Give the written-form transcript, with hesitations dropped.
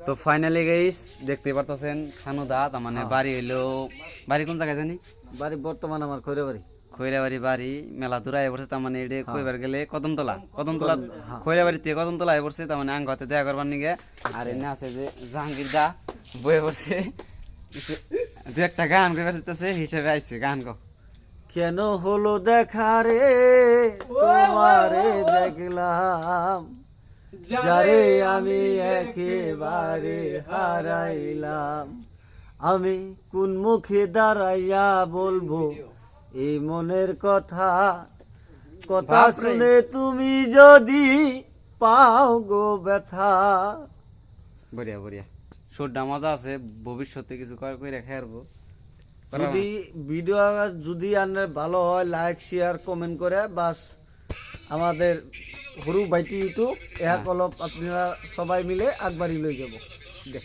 তো finally guys দেখতে পারতেছেন খানু দা তার মানে বাড়ি হইলো বাড়ি কোন জায়গায় জানি বাড়ি বর্তমান আমার খৈরাবাড়ি। খৈরাবাড়ি বাড়ি মেলা দূর আয় পড়ছে তার মানে এটা কইবার গেলে কদমতলা কদমতলা খৈরাবাড়ি থেকে কদমতলা আয় পড়ছে তার মানে আঙ্গ হাতে দেখা করবার নিগে আর এনে আছে যে জাহাঙ্গীর দা বয়ে পড়ছে দু একটা গান কইবার পারতেছে হিসেবে আইছে গান গো কেন হলো দেখা রে তোমারে দেখলাম, যারে আমি একেবারে হারাইলাম। আমি কোন মুখে দাঁড়াইয়া বলবো এই মনের কথা, কথা শুনে তুমি যদি পাও গো ব্যথা। বড়িয়া বড়িয়া সুরটা মজা আছে ভবিষ্যতে কিছু কই রেখে আসবো যদি ভিডিও যদি আপনার ভালো হয় লাইক শেয়ার কমেন্ট করে বাস আমাদের হরু ভাইটি ইউটিউব এক অলপ আপনারা সবাই মিলে আগবাড়ি লই যাব। দেখ